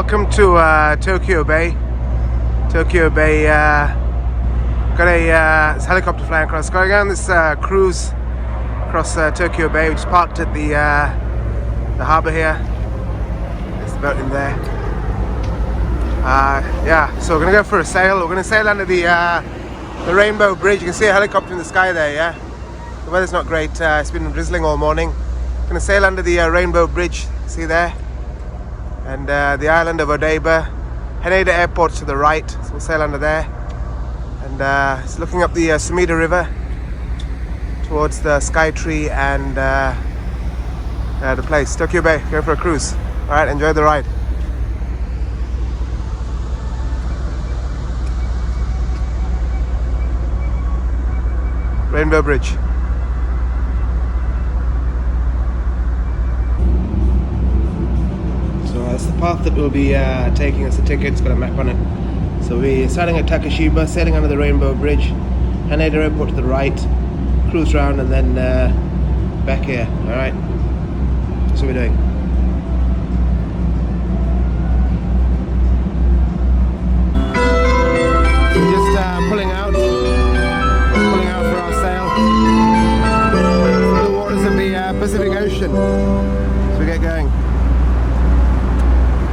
Welcome to Tokyo Bay. Tokyo Bay, got a helicopter flying across. Going on this cruise across Tokyo Bay. We just parked at the harbour here. There's the boat in there. Yeah, so we're gonna go for a sail. We're gonna sail under the Rainbow Bridge. You can see a helicopter in the sky there. Yeah, the weather's not great. It's been drizzling all morning. We're gonna sail under the Rainbow Bridge. See there? And the island of Odaiba. Haneda Airport to the right, so we'll sail under there. And it's looking up the Sumida River towards the Sky Tree and the place, Tokyo Bay. Go for a cruise. Alright, enjoy the ride. Rainbow Bridge. That's the path that we'll be taking. It's a ticket, it's got a map on it. So we're starting at Takashiba, sailing under the Rainbow Bridge, Haneda Airport to the right, cruise round and then back here. Alright, that's what we're doing. So we're just pulling out for our sail through the waters of the Pacific Ocean. So we get going.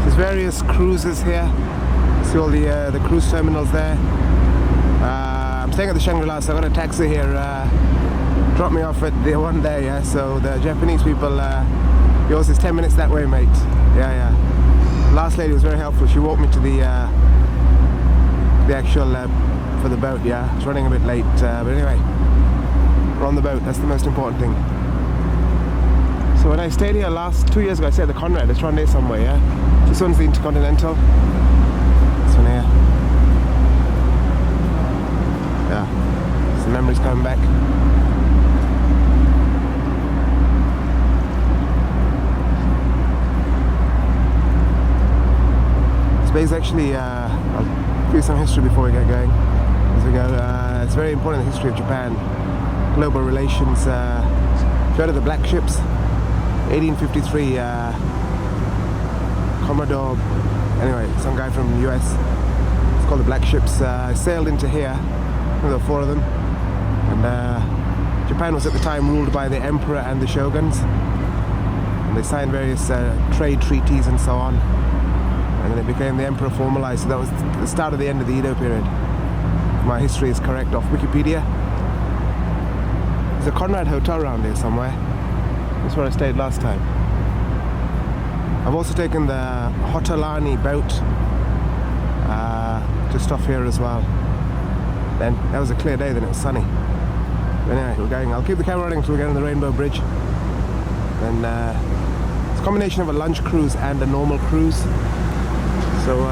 There's various cruises here. See all the cruise terminals there. I'm staying at the Shangri-La, so I got a taxi here. Drop me off at the one there. Yeah. So the Japanese people, yours is 10 minutes that way, mate. Yeah. Last lady was very helpful. She walked me to the actual for the boat. Yeah, it's running a bit late, but anyway, we're on the boat. That's the most important thing. So when I stayed here 2 years ago, I stayed at the Conrad. It's around there somewhere. Yeah. This one's the Intercontinental. This one here. Yeah. Some memories coming back. This bay's actually, I'll give you some history before we get going. As we go, it's very important in the history of Japan. Global relations. If you heard of the Black Ships? 1853. Commodore, anyway, some guy from the US, it's called the Black Ships, sailed into here. There were 4 of them, and Japan was at the time ruled by the emperor and the shoguns, and they signed various trade treaties and so on, and then it became the emperor formalized. So that was the start of the end of the Edo period. If my history is correct off Wikipedia. There's a Conrad Hotel around here somewhere. That's where I stayed last time. I've also taken the Hotolani boat just off here as well. Then that was a clear day, then it was sunny. But anyway, we're going. I'll keep the camera running until we get on the Rainbow Bridge. Then it's a combination of a lunch cruise and a normal cruise. So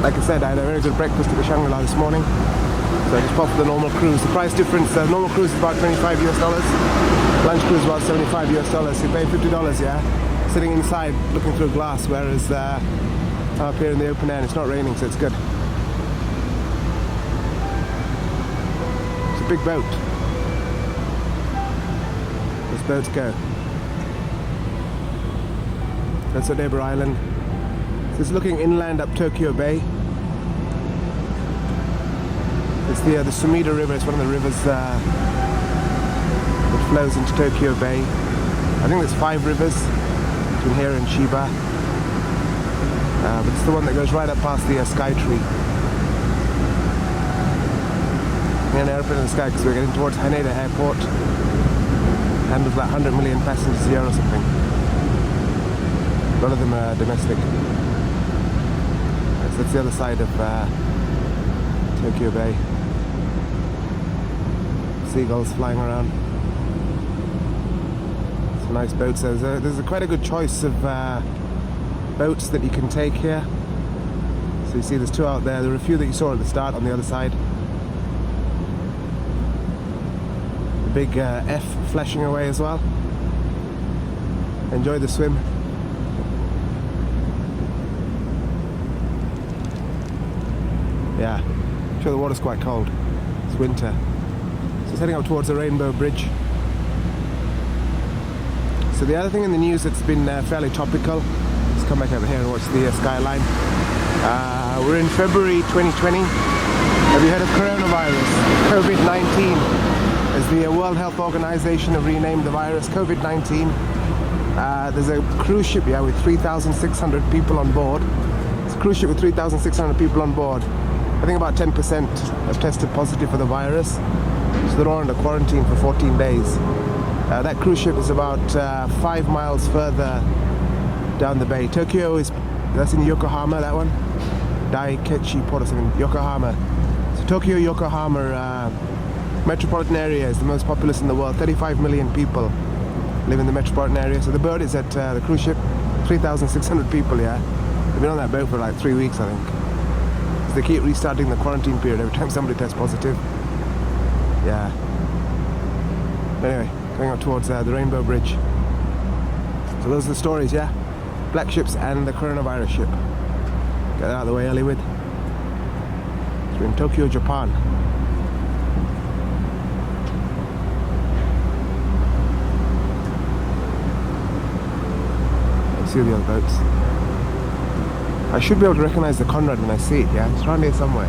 like I said, I had a very good breakfast at the Shangri-La this morning. So I just popped the normal cruise. The price difference, the normal cruise is about $25 US. Lunch cruise is about $75 US. So you pay $50, yeah? Sitting inside looking through a glass, whereas up here in the open air it's not raining, so it's good. It's a big boat. Those boats go. That's Odaiba Island. So it's looking inland up Tokyo Bay. It's the Sumida River. It's one of the rivers that flows into Tokyo Bay. I think there's 5 rivers between here and Chiba, but it's the one that goes right up past the Sky Tree. We're in an airplane in the sky because we're getting towards Haneda Airport, handles like 100 million passengers a year or something. A lot of them are domestic. So that's the other side of Tokyo Bay. Seagulls flying around. Nice boats. There's quite a good choice of boats that you can take here. So you see there's 2 out there. There were a few that you saw at the start on the other side. The big F flashing away as well. Enjoy the swim. Yeah, I'm sure the water's quite cold. It's winter. So it's heading up towards the Rainbow Bridge. So the other thing in the news that's been fairly topical Let's come back over here and watch the skyline. We're in February 2020. Have you heard of coronavirus? COVID-19, as the World Health Organization have renamed the virus COVID-19. There's a cruise ship here with 3,600 people on board. It's a cruise ship with 3,600 people on board. I think about 10% have tested positive for the virus, so they're all under quarantine for 14 days. That cruise ship is about 5 miles further down the bay. Tokyo that's in Yokohama, that one. Daikechi Port or something, Yokohama. So Tokyo, Yokohama metropolitan area is the most populous in the world. 35 million people live in the metropolitan area. So the boat is at the cruise ship, 3,600 people, yeah. They've been on that boat for like 3 weeks, I think. So they keep restarting the quarantine period every time somebody tests positive. Yeah. But anyway, going up towards the Rainbow Bridge. So those are the stories, yeah. Black ships and the coronavirus ship. Get that out of the way, Hollywood. So we're in Tokyo, Japan. I see the other boats. I should be able to recognize the Conrad when I see it, yeah? It's around here somewhere.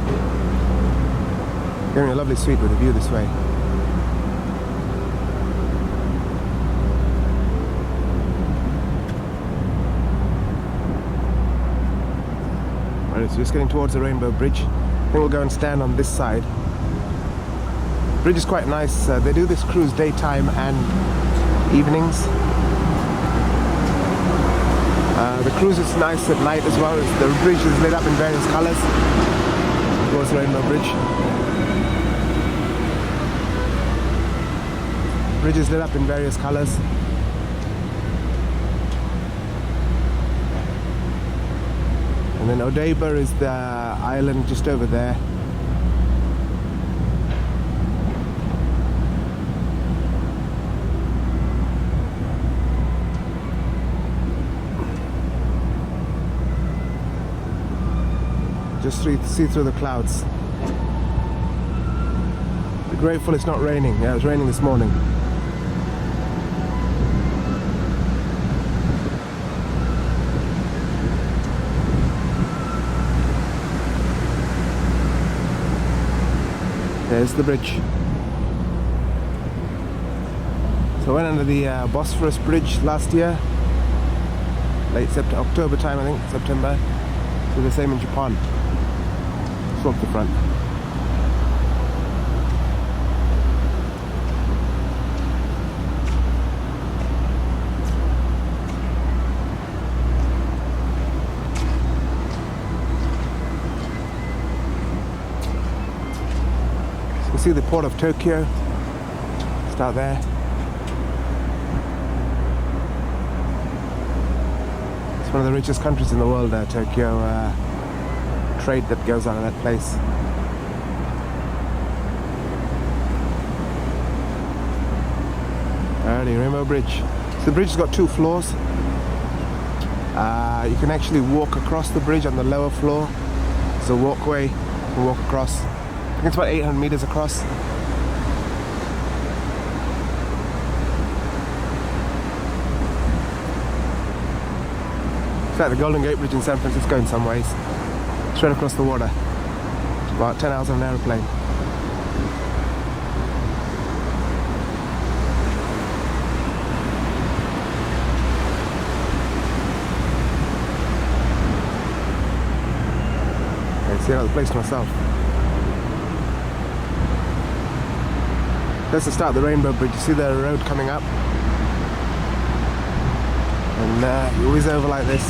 Giving me a lovely suite with a view this way. So just getting towards the Rainbow Bridge. I think we'll go and stand on this side. The bridge is quite nice. They do this cruise daytime and evenings. The cruise is nice at night as well. The bridge is lit up in various colours. Towards the Rainbow Bridge. The bridge is lit up in various colours. And then Odaiba is the island just over there. Just see through the clouds. Be grateful it's not raining. Yeah, it was raining this morning. There's the bridge. So I went under the Bosphorus Bridge last year, late October time, I think, September. Do the same in Japan. Let's walk the front. See the port of Tokyo. Start there. It's one of the richest countries in the world, Tokyo. Trade that goes on in that place. Early Rainbow Bridge. So the bridge has got 2 floors. You can actually walk across the bridge on the lower floor. It's a walkway. You can walk across. I think it's about 800 meters across. It's like the Golden Gate Bridge in San Francisco in some ways. Straight across the water. It's about 10 hours on an aeroplane. Okay, see another place to myself. That's the start of the Rainbow Bridge. You see the road coming up, and you whiz over like this.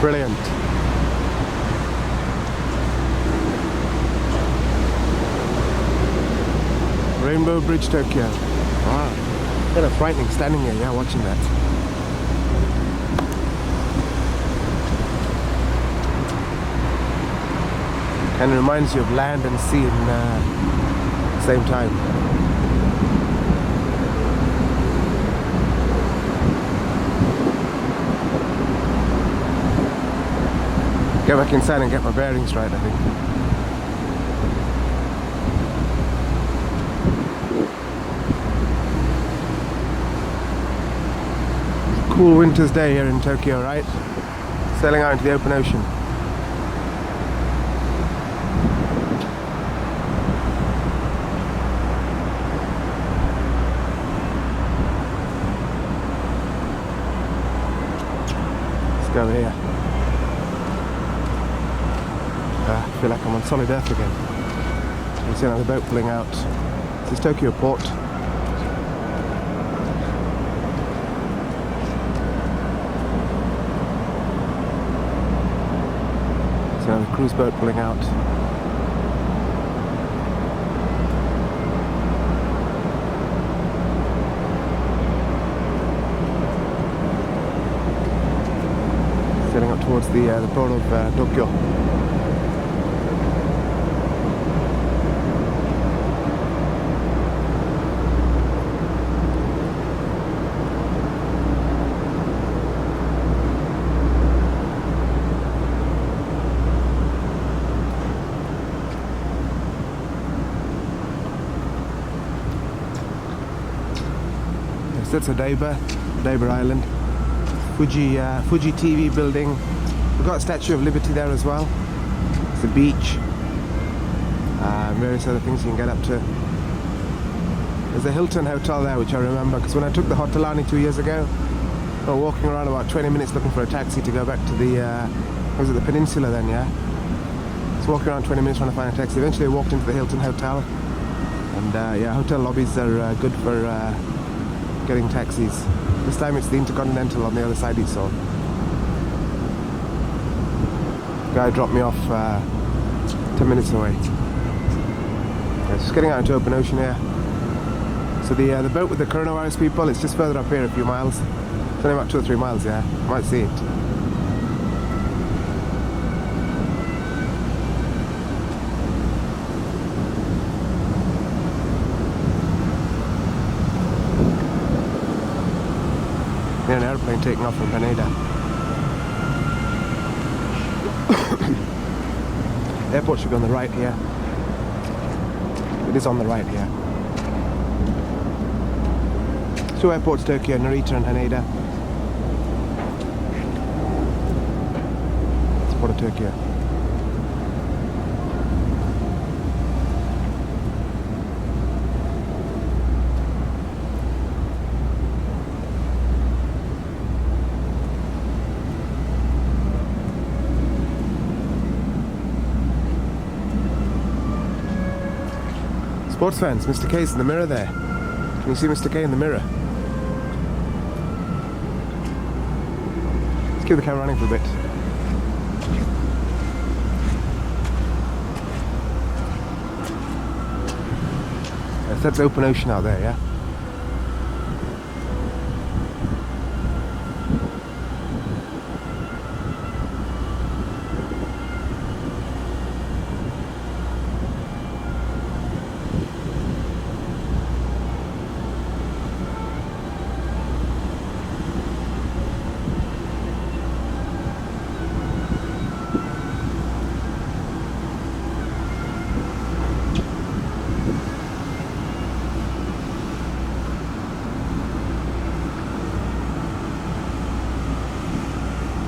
Brilliant. Rainbow Bridge, Tokyo. Wow, kind of frightening standing here, yeah, watching that. And it reminds you of land and sea in the same time. Get back inside and get my bearings right, I think. cool winter's day here in Tokyo, right? Sailing out into the open ocean. Let's go over here. I feel like I'm on solid earth again. You see another boat pulling out. This is Tokyo Port. See another cruise boat pulling out. Sailing up towards the port of Tokyo. That's Odaiba Island. Fuji TV building. We've got a Statue of Liberty there as well. It's a beach. Various other things you can get up to. There's a Hilton hotel there, which I remember because when I took the Hotelani 2 years ago, we were walking around about 20 minutes looking for a taxi to go back to the was it the peninsula then, yeah? So walking around 20 minutes trying to find a taxi. Eventually I walked into the Hilton hotel, and yeah, hotel lobbies are good for getting taxis. This time it's the Intercontinental on the other side he saw. Guy dropped me off 10 minutes away. Yeah, just getting out into open ocean here. So the boat with the coronavirus people, it's just further up here a few miles. It's only about 2 or 3 miles, yeah. You might see it. An airplane taking off from Haneda. Airport should be on the right here. It is on the right here. 2 airports, Tokyo, Narita and Haneda. It's Port of Tokyo. Sports fans, Mr. K's in the mirror there. Can you see Mr. K in the mirror? Let's keep the camera running for a bit. Yes, that's open ocean out there, yeah?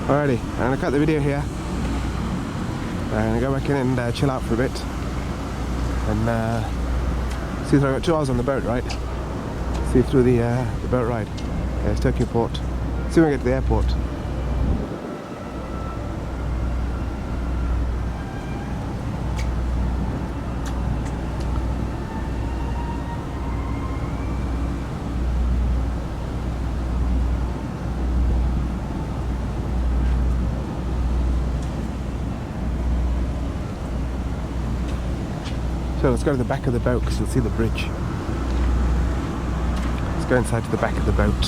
Alrighty, I'm going to cut the video here. I'm going to go back in and chill out for a bit. And see through, I've got 2 hours on the boat, right? See through the boat ride. Okay, it's Tokyo Port. See when we get to the airport. So let's go to the back of the boat because you'll see the bridge. Let's go inside to the back of the boat.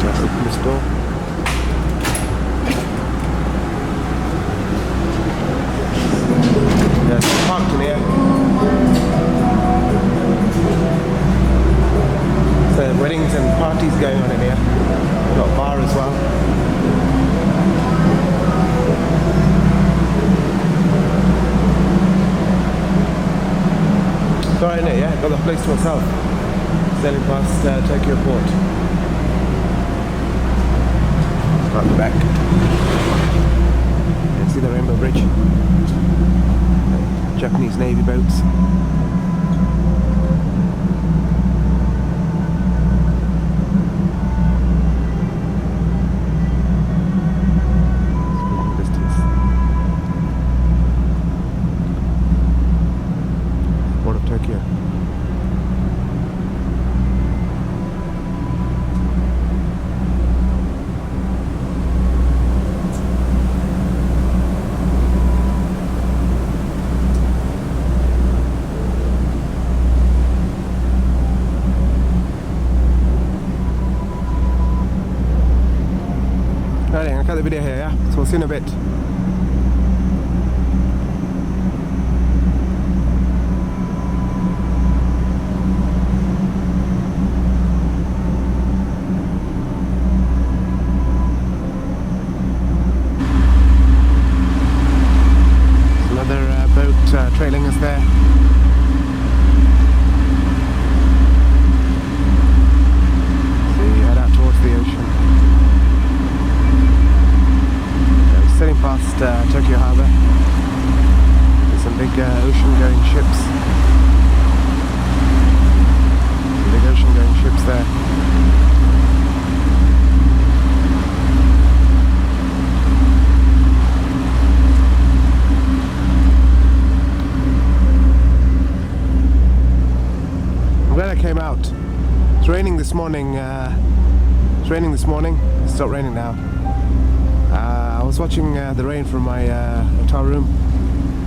Just open this door. Yeah, it's parked in here. So weddings and parties going on in here. Got a bar as well. place to itself, sailing past Tokyo Port. Start the back. You can see the Rainbow Bridge. Japanese Navy boats. Tokyo. Right, I'm gonna cut the video here, yeah? So we'll see you in a bit. Trailing us there. So you head out towards the ocean. Sailing past Tokyo Harbour. There's some big ocean-going ships. Some big ocean-going ships there. I came out. It's raining this morning. It's stopped raining now. I was watching the rain from my hotel room.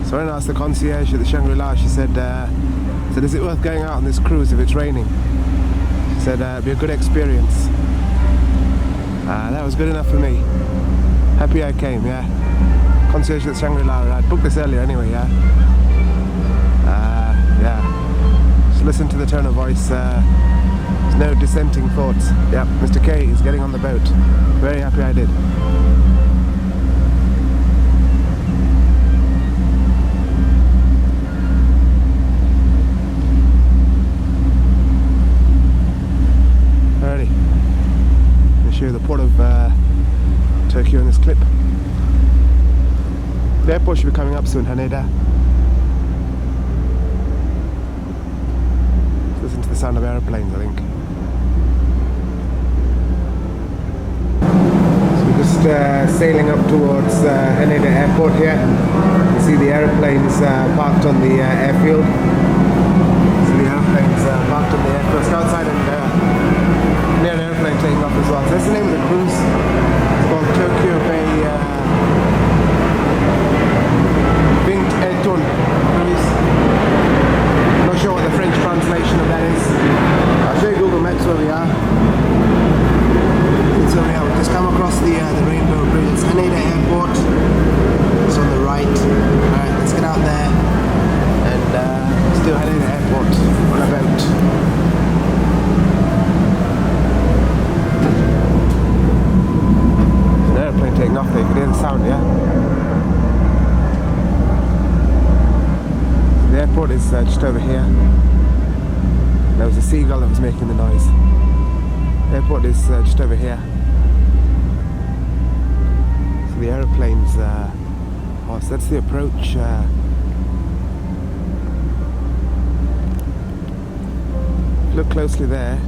So when I asked the concierge at the Shangri-La, she said, is it worth going out on this cruise if it's raining? She said it'd be a good experience. That was good enough for me. Happy I came, yeah. Concierge at the Shangri-La. I'd booked this earlier anyway, yeah. Yeah. Listen to the tone of voice. There's no dissenting thoughts. Yep, Mr. K is getting on the boat. Very happy I did. Alrighty. I'll show you the port of Tokyo in this clip. The airport should be coming up soon, Haneda. Listen to the sound of aeroplanes, I think. So we're just sailing up towards Haneda Airport here. You see the aeroplanes parked on the airfield. See the aeroplanes parked on the airfield. It's outside and near an airplane taking off as well. So that's the name of the cruise. It's called Tokyo Bay Bing Eton Cruise. Not sure what the French translation of that is. I'll show you Google Maps where we are. So yeah, we've just come across the Rainbow Bridge. It's Haneda Airport. It's on the right. Alright, let's get out there and let's do Haneda Airport on a boat. There's an airplane taking off there. You can hear the sound, yeah? The airport is just over here. There was a seagull that was making the noise. The airport is just over here. So the aeroplanes, oh, so that's the approach. Look closely there.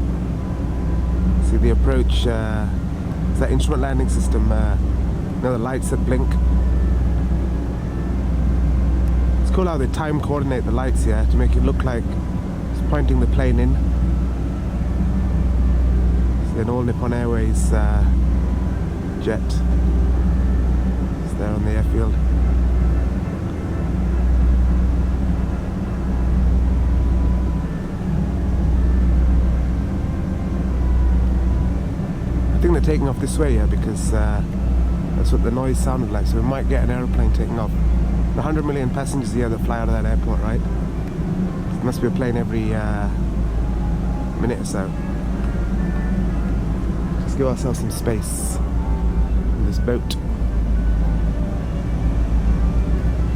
See the approach. It's that instrument landing system. You know, the lights that blink. It's cool how they time coordinate the lights here to make it look like it's pointing the plane in. See an All Nippon Airways jet. It's there on the airfield. I think they're taking off this way here because that's what the noise sounded like, so we might get an aeroplane taking off. 100 million passengers a year that fly out of that airport, right? There must be a plane every minute or so. Just give ourselves some space in this boat.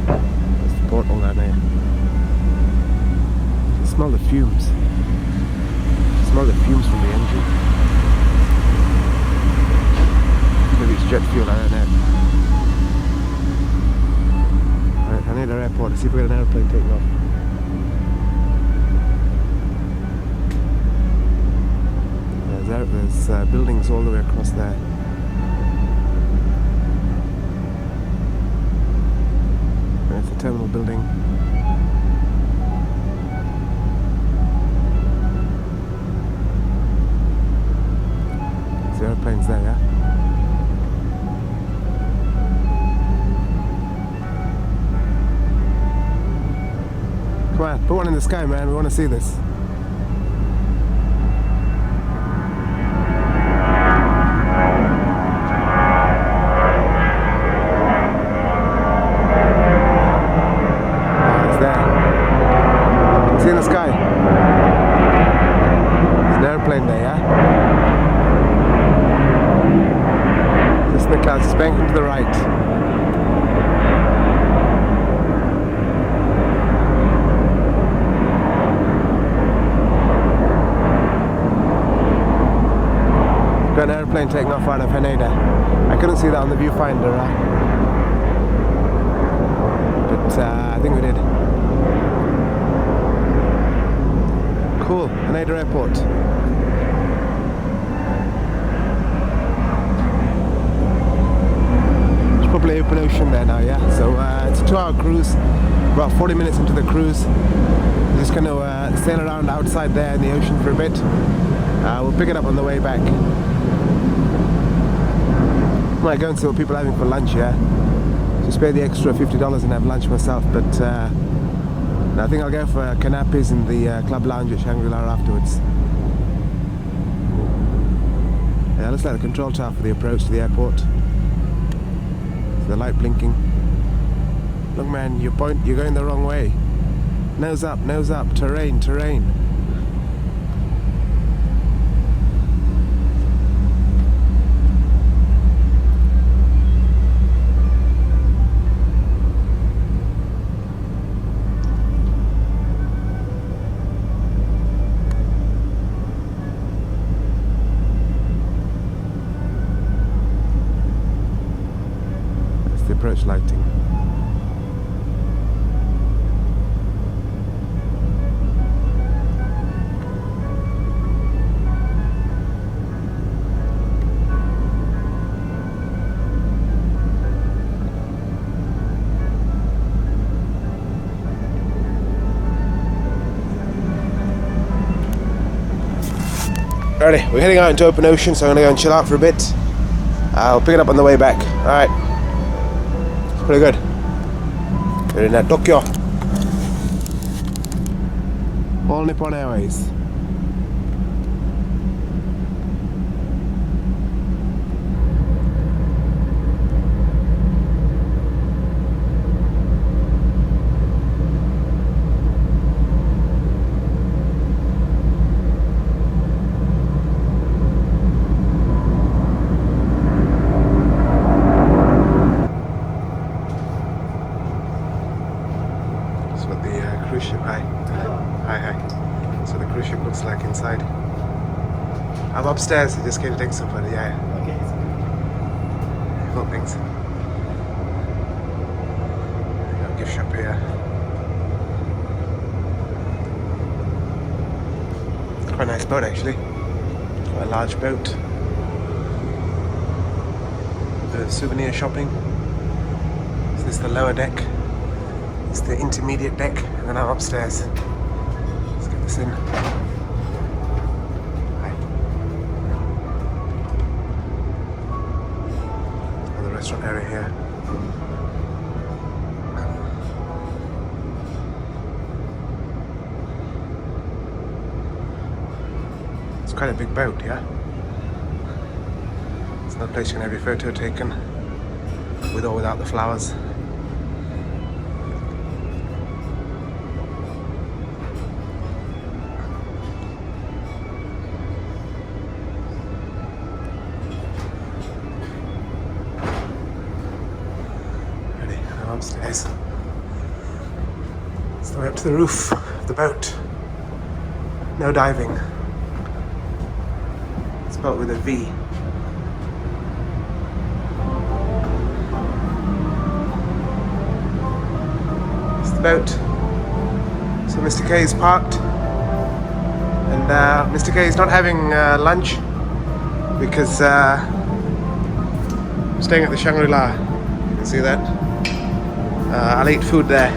There's the porthole down there. It's a Smell the fumes. Smell the fumes from the engine. Maybe it's jet fuel, I don't know. Right, Haneda Airport. Let's see if we get an airplane taking off. There's buildings all the way across there. There's the terminal building. The airplane's there, yeah? Come on, put one in the sky, man. We want to see this. Oh, it's there. See in the sky? There's an airplane there, yeah? The clouds is banking to the right. Got an airplane taking off out of Haneda. I couldn't see that on the viewfinder, but I think we did. Cool, Haneda Airport. Probably open ocean there now, yeah. So it's a 2-hour cruise. About 40 minutes into the cruise, we're just going to sail around outside there in the ocean for a bit. We'll pick it up on the way back. I might go and see what people are having for lunch, yeah. Just pay the extra $50 and have lunch myself. But I think I'll go for canapes in the club lounge at Shangri-La afterwards. Yeah, looks like the control tower for the approach to the airport. The light blinking. Look, man, you're going the wrong way. Nose up, terrain. Approach lighting. Alrighty, we're heading out into open ocean, so I'm gonna go and chill out for a bit. I'll pick it up on the way back. Alright. Pretty good. We're in Tokyo. All Nippon Airways. Cruise ship, hi. So the cruise ship looks like inside. I'm upstairs, I just came to take something, yeah. Okay. Cool, thanks. Got a gift shop here. It's quite a nice boat actually. Quite a large boat. Souvenir shopping. So this is the lower deck. It's the intermediate deck, and then I'm upstairs. Let's get this in. Hi. Another restaurant area here. It's quite a big boat, yeah? It's not a place you can have your photo taken with or without the flowers. Upstairs. Let's go up to the roof of the boat. No diving. Spelled with a V. It's the boat. So Mr. K is parked, and Mr. K is not having lunch because I'm staying at the Shangri-La. You can see that. I'll eat food there.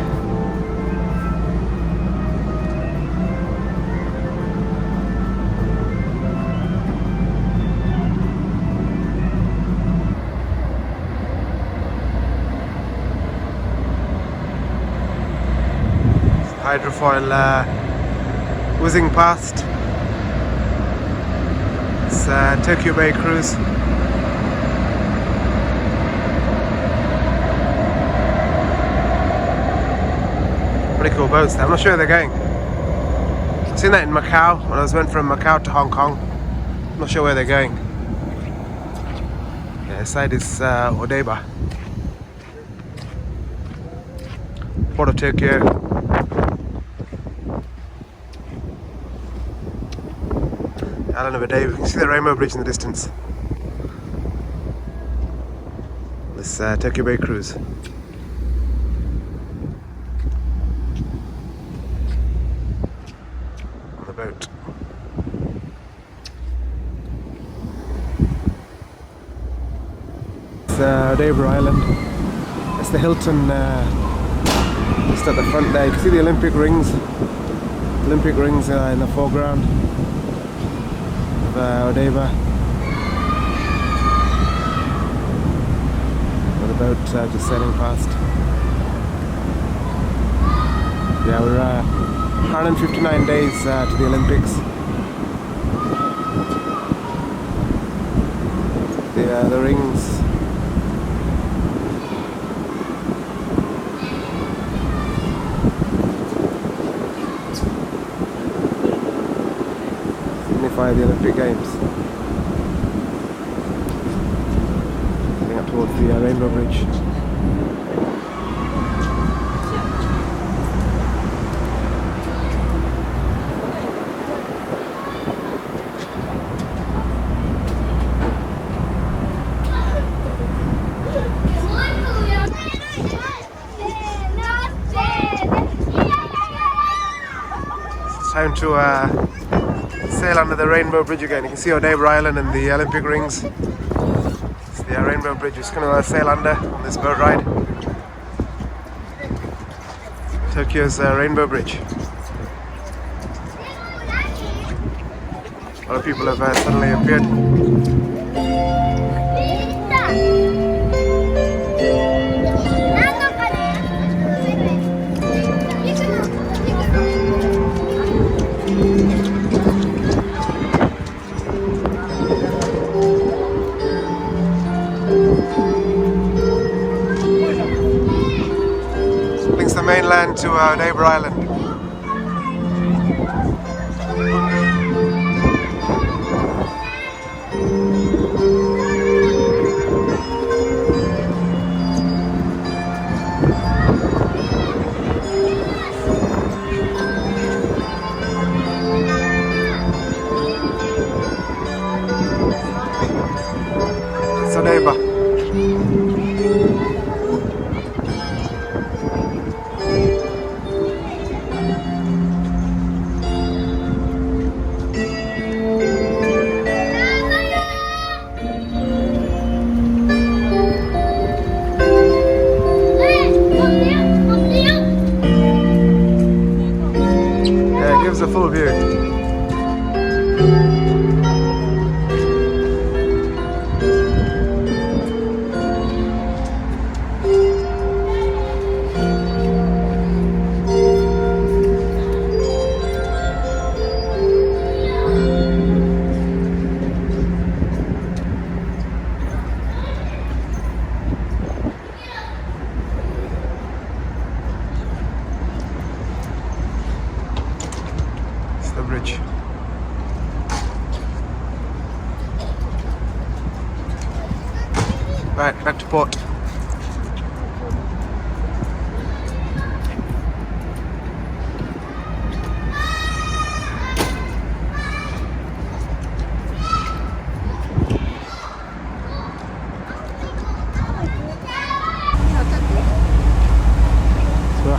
Hydrofoil whizzing past. It's Tokyo Bay cruise. Pretty cool boats there. I'm not sure where they're going. I've seen that in Macau when I went from Macau to Hong Kong. I'm not sure where they're going. Yeah, this side is Odaiba, Port of Tokyo. Island of Odaiba. You can see the Rainbow Bridge in the distance. This Tokyo Bay cruise. On the boat. It's Odaiba Island. That's the Hilton just at the front there. You can see the Olympic rings. Olympic rings in the foreground. Odaiba. With the boat just sailing past. Yeah, we're 159 days to the Olympics. The rings. Signify the Olympic Games. Heading up towards the Rainbow Bridge. It's time to sail under the Rainbow Bridge again. You can see Odaiba Island and the Olympic rings. It's the Rainbow Bridge. We're just going to sail under on this boat ride. Tokyo's Rainbow Bridge. A lot of people have suddenly appeared. Links the mainland to Odaiba Island. It's Odaiba. Yeah, it gives a full view. The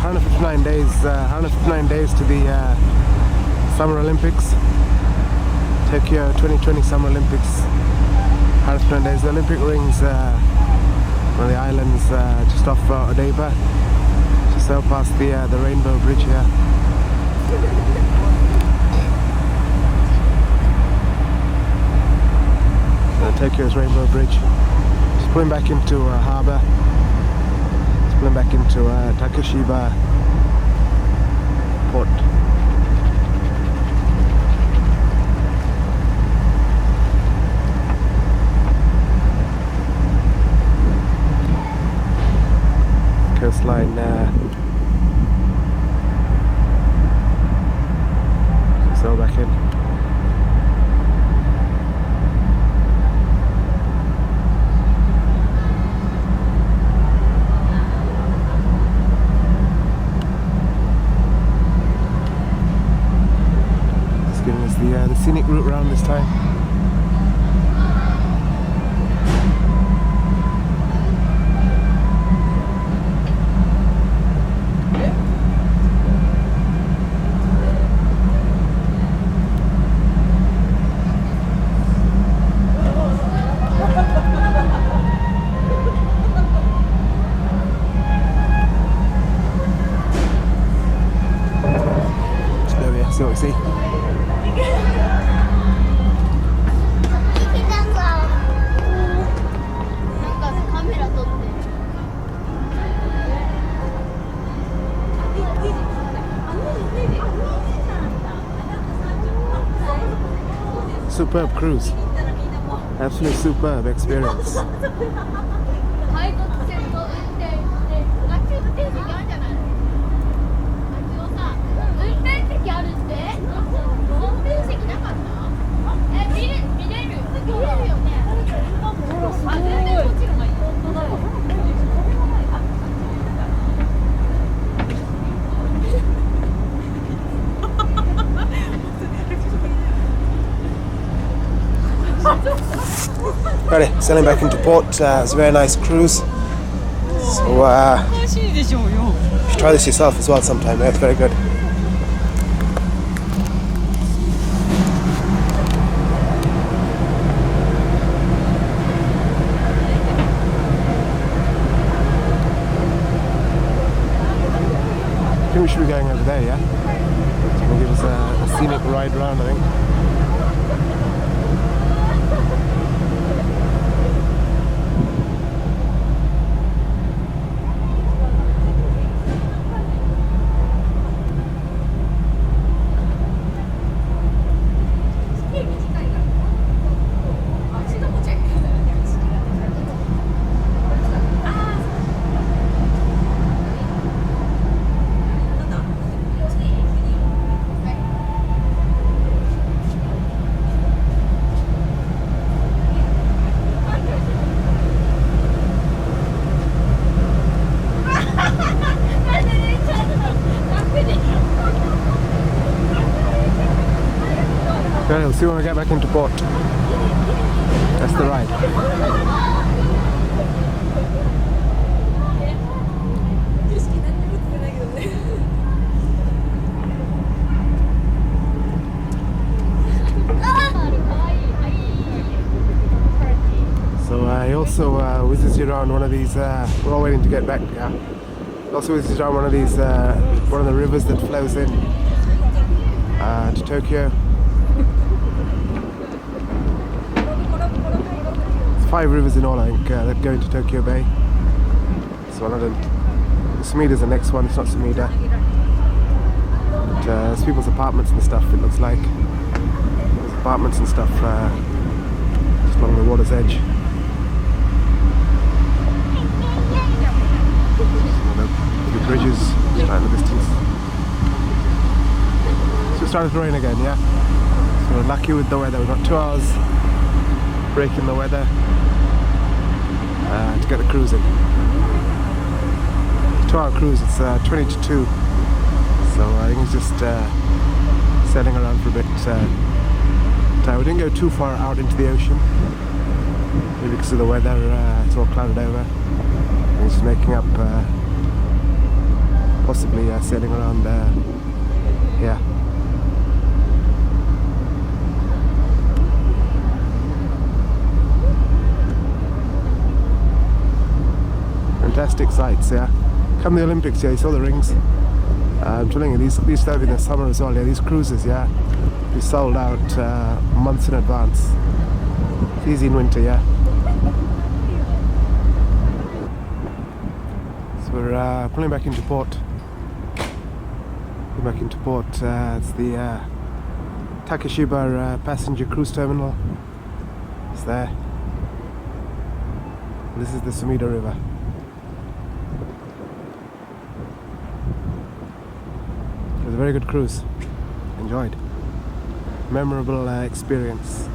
159 days. 159 days to the Summer Olympics. Tokyo 2020 Summer Olympics. 159 days. The Olympic rings, one of the islands just off Odaiba. Just sail past the Rainbow Bridge here. Tokyo's Rainbow Bridge. Just pulling back into harbour. Just pulling back into Takeshiba port. Coastline sail back in. The scenic route round this time. So there we are, see what we see. Superb cruise. Absolutely superb experience. Alright, sailing back into port. It's a very nice cruise. So you should try this yourself as well sometime. It's very good. I think we should be going over there, yeah? It's going to give us a scenic ride round, I think. Okay, we'll see when we get back into port. That's the ride. So I also visited around one of these, we're all waiting to get back, yeah. Also visited around one of these, one of the rivers that flows in to Tokyo. 5 rivers in all, I think, that go into Tokyo Bay. So one of them, Sumida's the next one. It's not Sumida, but there's people's apartments and stuff. It looks like there's apartments and stuff just along the water's edge. A few bridges out in the distance. So it started to rain again, yeah. So we're lucky with the weather. We've got 2 hours break in the weather to get the cruise in. 2-hour cruise, it's 20 to 2, so I think it's just sailing around for a bit. We didn't go too far out into the ocean, maybe because of the weather. It's all clouded over. It's just making up possibly sailing around here. Fantastic sights, yeah. Come the Olympics, yeah, you saw the rings. I'm telling you, these start in the summer as well, yeah, these cruises, yeah. Be sold out months in advance. It's easy in winter, yeah. So we're pulling back into port. Pulling back into port. It's the Takeshiba passenger cruise terminal. It's there. This is the Sumida River. It was a very good cruise. Enjoyed. Memorable experience.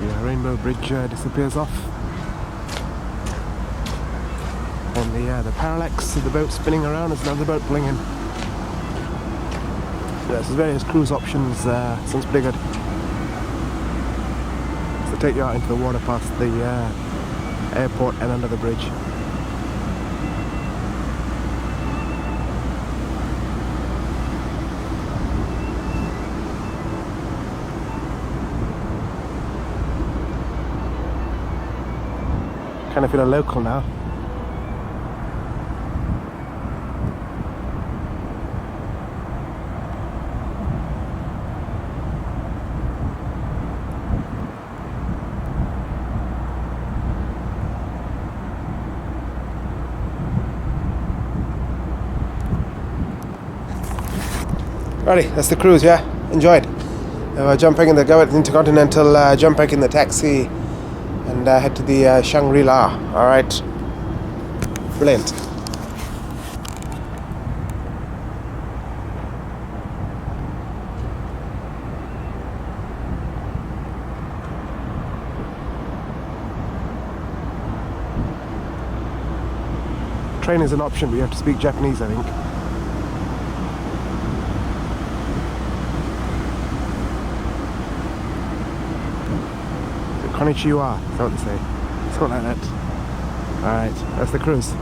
The Rainbow Bridge disappears off. And the parallax of the boat spinning around is another boat pulling in. So there's various cruise options. Sounds pretty good. So take you out into the water past the airport and under the bridge. Kind of feel a local now. Righty, that's the cruise, yeah? Enjoyed. We're jumping in the go at the Intercontinental, jump back in the taxi and head to the Shangri-La. Alright. Brilliant. Train is an option, but you have to speak Japanese, I think. Konnichiwa, is that what they say? Something like that. Alright, that's the cruise.